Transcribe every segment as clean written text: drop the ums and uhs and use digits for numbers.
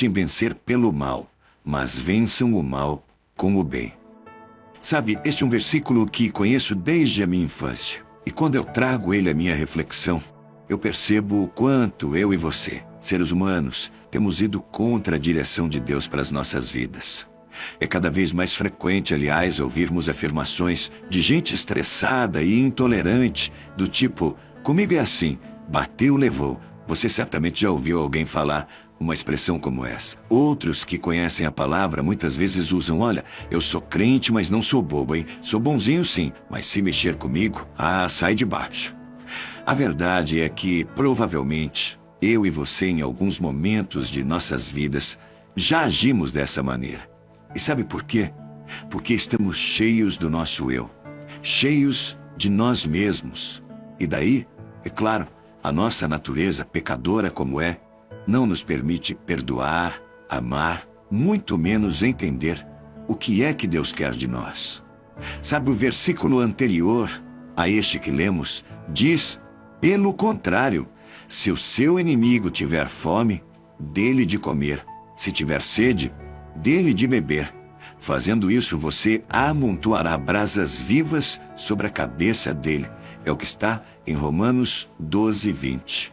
deixem vencer pelo mal, mas vençam o mal com o bem. Sabe, este é um versículo que conheço desde a minha infância. E quando eu trago ele à minha reflexão, eu percebo o quanto eu e você, seres humanos, temos ido contra a direção de Deus para as nossas vidas. É cada vez mais frequente, aliás, ouvirmos afirmações de gente estressada e intolerante, do tipo, comigo é assim, bateu, levou. Você certamente já ouviu alguém falar uma expressão como essa. Outros que conhecem a palavra muitas vezes usam, olha, eu sou crente, mas não sou bobo, hein? Sou bonzinho sim, mas se mexer comigo, sai de baixo. A verdade é que, provavelmente, eu e você, em alguns momentos de nossas vidas, já agimos dessa maneira. E sabe por quê? Porque estamos cheios do nosso eu, cheios de nós mesmos. E daí, é claro, a nossa natureza, pecadora como é, não nos permite perdoar, amar, muito menos entender o que é que Deus quer de nós. Sabe, o versículo anterior a este que lemos diz, pelo contrário, se o seu inimigo tiver fome, dê-lhe de comer. Se tiver sede, dê-lhe de beber. Fazendo isso, você amontoará brasas vivas sobre a cabeça dele. É o que está em Romanos 12, 20.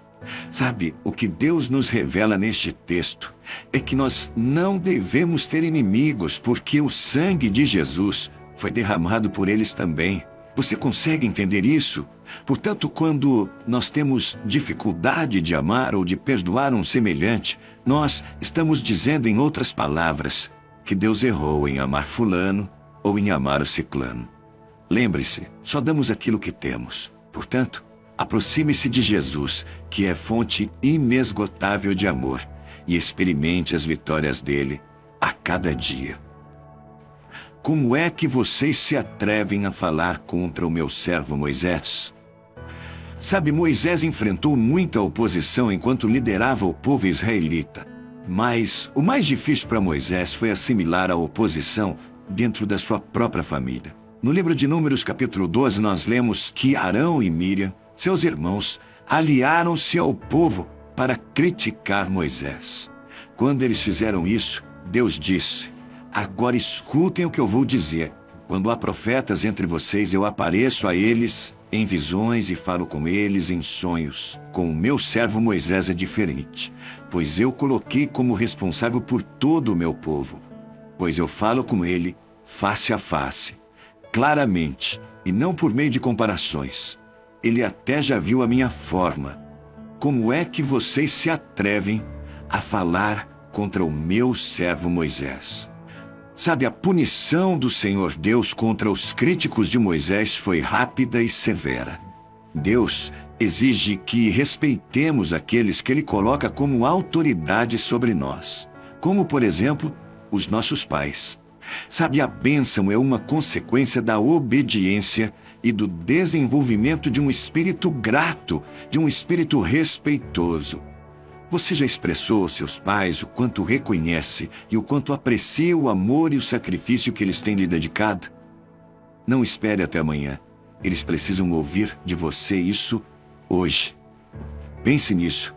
Sabe, o que Deus nos revela neste texto é que nós não devemos ter inimigos, porque o sangue de Jesus foi derramado por eles também. Você consegue entender isso? Portanto, quando nós temos dificuldade de amar ou de perdoar um semelhante, nós estamos dizendo, em outras palavras, que Deus errou em amar fulano ou em amar o ciclano. Lembre-se, só damos aquilo que temos. Portanto, aproxime-se de Jesus, que é fonte inesgotável de amor, e experimente as vitórias dele a cada dia. Como é que vocês se atrevem a falar contra o meu servo Moisés? Sabe, Moisés enfrentou muita oposição enquanto liderava o povo israelita. Mas o mais difícil para Moisés foi assimilar a oposição dentro da sua própria família. No livro de Números, capítulo 12, nós lemos que Arão e Míriam, seus irmãos, aliaram-se ao povo para criticar Moisés. Quando eles fizeram isso, Deus disse, agora escutem o que eu vou dizer. Quando há profetas entre vocês, eu apareço a eles em visões e falo com eles em sonhos. Com o meu servo Moisés é diferente, pois eu coloquei como responsável por todo o meu povo. Pois eu falo com ele face a face, claramente, e não por meio de comparações. Ele até já viu a minha forma. Como é que vocês se atrevem a falar contra o meu servo Moisés? Sabe, a punição do Senhor Deus contra os críticos de Moisés foi rápida e severa. Deus exige que respeitemos aqueles que Ele coloca como autoridade sobre nós, como, por exemplo, os nossos pais. Sabe, a bênção é uma consequência da obediência e do desenvolvimento de um espírito grato, de um espírito respeitoso. Você já expressou aos seus pais o quanto reconhece e o quanto aprecia o amor e o sacrifício que eles têm lhe dedicado? Não espere até amanhã. Eles precisam ouvir de você isso hoje. Pense nisso.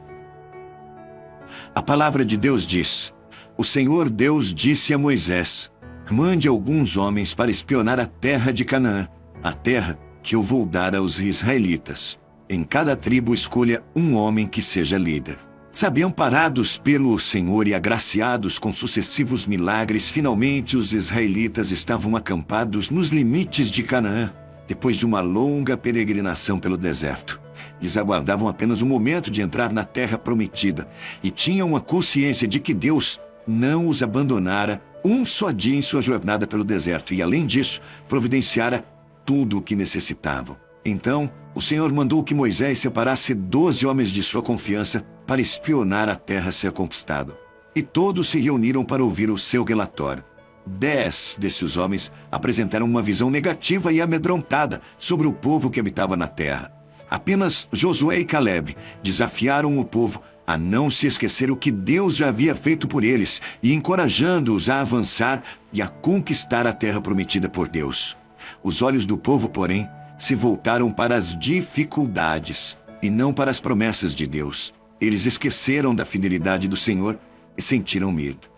A palavra de Deus diz, o Senhor Deus disse a Moisés, mande alguns homens para espionar a terra de Canaã, a terra que eu vou dar aos israelitas. Em cada tribo escolha um homem que seja líder. Sabe, amparados pelo Senhor e agraciados com sucessivos milagres, finalmente os israelitas estavam acampados nos limites de Canaã, depois de uma longa peregrinação pelo deserto. Eles aguardavam apenas um momento de entrar na terra prometida e tinham a consciência de que Deus não os abandonara um só dia em sua jornada pelo deserto e, além disso, providenciara tudo o que necessitavam. Então, o Senhor mandou que Moisés separasse 12 homens de sua confiança para espionar a terra a ser conquistada. E todos se reuniram para ouvir o seu relatório. 10 desses homens apresentaram uma visão negativa e amedrontada sobre o povo que habitava na terra. Apenas Josué e Caleb desafiaram o povo a não se esquecer o que Deus já havia feito por eles e encorajando-os a avançar e a conquistar a terra prometida por Deus. Os olhos do povo, porém, se voltaram para as dificuldades e não para as promessas de Deus. Eles esqueceram da fidelidade do Senhor sentiram medo.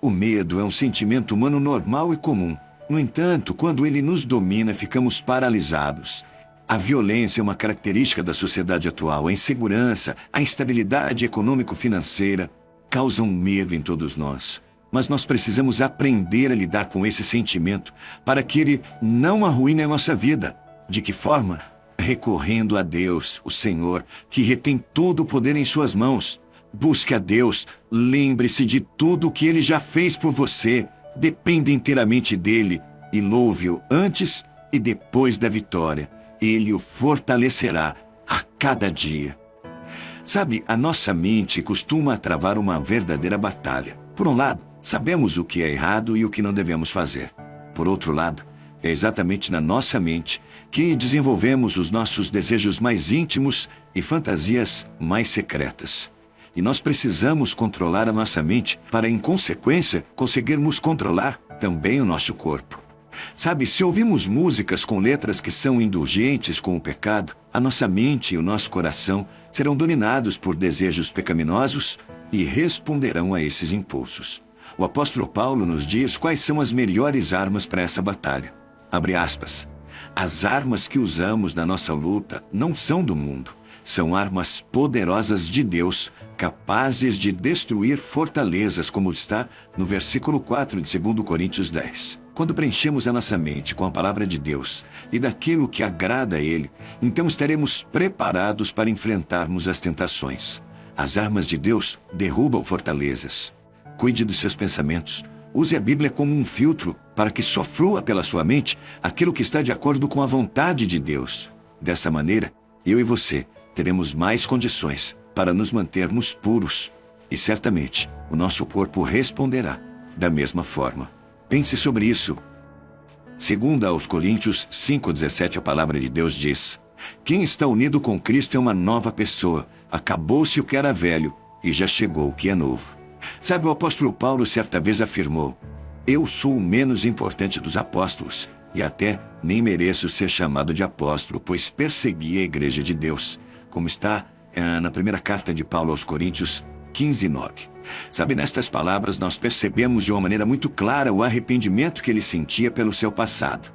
O medo é um sentimento humano normal e comum. No entanto, quando ele nos domina, ficamos paralisados. A violência é uma característica da sociedade atual. A insegurança, a instabilidade econômico-financeira causam medo em todos nós. Mas nós precisamos aprender a lidar com esse sentimento para que ele não arruine a nossa vida. De que forma? Recorrendo a Deus, o Senhor, que retém todo o poder em suas mãos. Busque a Deus, lembre-se de tudo o que Ele já fez por você. Dependa inteiramente dEle e louve-o antes e depois da vitória. Ele o fortalecerá a cada dia. Sabe, a nossa mente costuma travar uma verdadeira batalha. Por um lado, sabemos o que é errado e o que não devemos fazer. Por outro lado, é exatamente na nossa mente que desenvolvemos os nossos desejos mais íntimos e fantasias mais secretas. E nós precisamos controlar a nossa mente para, em consequência, conseguirmos controlar também o nosso corpo. Sabe, se ouvimos músicas com letras que são indulgentes com o pecado, a nossa mente e o nosso coração serão dominados por desejos pecaminosos e responderão a esses impulsos. O apóstolo Paulo nos diz quais são as melhores armas para essa batalha. Abre aspas. As armas que usamos na nossa luta não são do mundo. São armas poderosas de Deus, capazes de destruir fortalezas, como está no versículo 4 de 2 Coríntios 10. Quando preenchemos a nossa mente com a palavra de Deus e daquilo que agrada a Ele, então estaremos preparados para enfrentarmos as tentações. As armas de Deus derrubam fortalezas. Cuide dos seus pensamentos. Use a Bíblia como um filtro para que só flua pela sua mente aquilo que está de acordo com a vontade de Deus. Dessa maneira, eu e você teremos mais condições para nos mantermos puros. E certamente, o nosso corpo responderá da mesma forma. Pense sobre isso. Segundo aos Coríntios 5,17, a palavra de Deus diz: quem está unido com Cristo é uma nova pessoa. Acabou-se o que era velho e já chegou o que é novo. Sabe, o apóstolo Paulo certa vez afirmou: eu sou o menos importante dos apóstolos e até nem mereço ser chamado de apóstolo, pois persegui a igreja de Deus, como está na primeira carta de Paulo aos Coríntios 15:9. Sabe, nestas palavras nós percebemos de uma maneira muito clara o arrependimento que ele sentia pelo seu passado.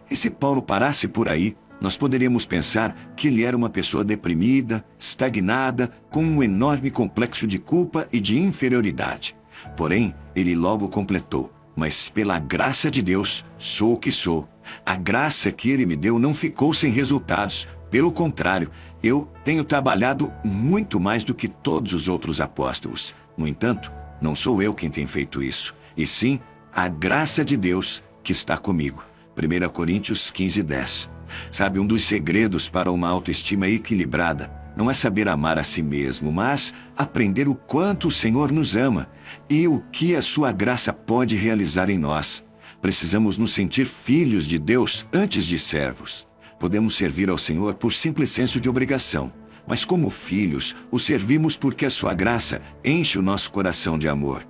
E se Paulo parasse por aí, nós poderíamos pensar que ele era uma pessoa deprimida, estagnada, com um enorme complexo de culpa e de inferioridade. Porém, ele logo completou: mas pela graça de Deus, sou o que sou. A graça que ele me deu não ficou sem resultados. Pelo contrário, eu tenho trabalhado muito mais do que todos os outros apóstolos. No entanto, não sou eu quem tem feito isso, e sim a graça de Deus que está comigo. 1 Coríntios 15:10. Sabe, um dos segredos para uma autoestima equilibrada não é saber amar a si mesmo, mas aprender o quanto o Senhor nos ama e o que a sua graça pode realizar em nós. Precisamos nos sentir filhos de Deus antes de servos. Podemos servir ao Senhor por simples senso de obrigação, mas como filhos, o servimos porque a sua graça enche o nosso coração de amor.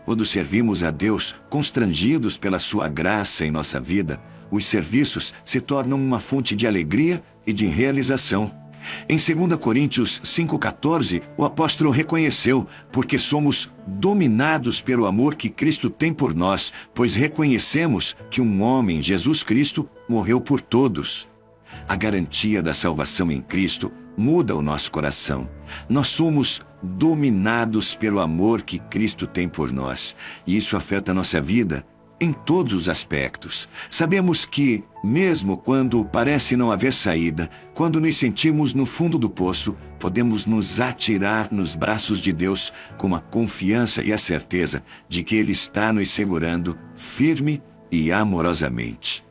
Quando servimos a Deus, constrangidos pela sua graça em nossa vida, os serviços se tornam uma fonte de alegria e de realização. Em 2 Coríntios 5,14, o apóstolo reconheceu: porque somos dominados pelo amor que Cristo tem por nós, pois reconhecemos que um homem, Jesus Cristo, morreu por todos. A garantia da salvação em Cristo muda o nosso coração. Nós somos dominados pelo amor que Cristo tem por nós, e isso afeta a nossa vida em todos os aspectos. Sabemos que, mesmo quando parece não haver saída, quando nos sentimos no fundo do poço, podemos nos atirar nos braços de Deus com a confiança e a certeza de que Ele está nos segurando firme e amorosamente.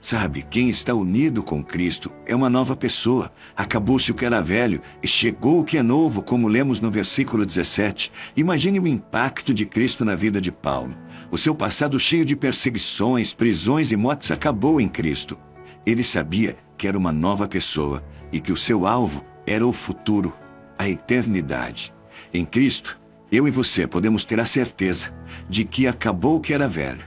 Sabe, quem está unido com Cristo é uma nova pessoa. Acabou-se o que era velho e chegou o que é novo, como lemos no versículo 17. Imagine o impacto de Cristo na vida de Paulo. O seu passado cheio de perseguições, prisões e mortes acabou em Cristo. Ele sabia que era uma nova pessoa e que o seu alvo era o futuro, a eternidade. Em Cristo, eu e você podemos ter a certeza de que acabou o que era velho.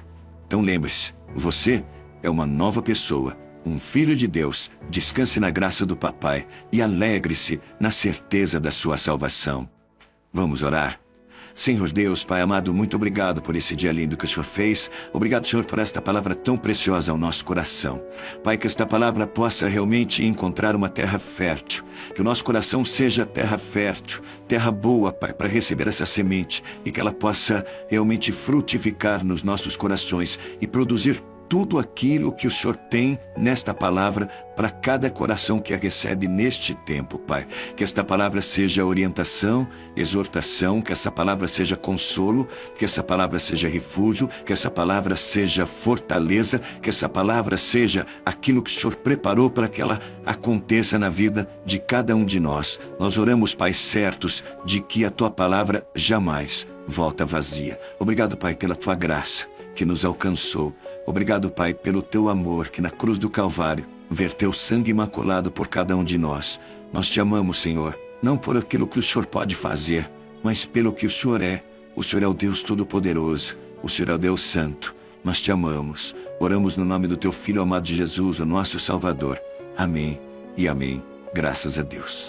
Então lembre-se, você é uma nova pessoa, um filho de Deus. Descanse na graça do Papai e alegre-se na certeza da sua salvação. Vamos orar? Senhor Deus, Pai amado, muito obrigado por esse dia lindo que o Senhor fez. Obrigado, Senhor, por esta palavra tão preciosa ao nosso coração. Pai, que esta palavra possa realmente encontrar uma terra fértil. Que o nosso coração seja terra fértil, terra boa, Pai, para receber essa semente. E que ela possa realmente frutificar nos nossos corações e produzir tudo aquilo que o Senhor tem nesta palavra para cada coração que a recebe neste tempo, Pai. Que esta palavra seja orientação, exortação, que essa palavra seja consolo, que essa palavra seja refúgio, que essa palavra seja fortaleza, que essa palavra seja aquilo que o Senhor preparou para que ela aconteça na vida de cada um de nós. Nós oramos, Pai, certos de que a Tua palavra jamais volta vazia. Obrigado, Pai, pela Tua graça que nos alcançou. Obrigado, Pai, pelo Teu amor que na cruz do Calvário verteu sangue imaculado por cada um de nós. Nós te amamos, Senhor, não por aquilo que o Senhor pode fazer, mas pelo que o Senhor é. O Senhor é o Deus Todo-Poderoso, o Senhor é o Deus Santo. Nós te amamos. Oramos no nome do Teu Filho amado Jesus, o nosso Salvador. Amém e amém. Graças a Deus.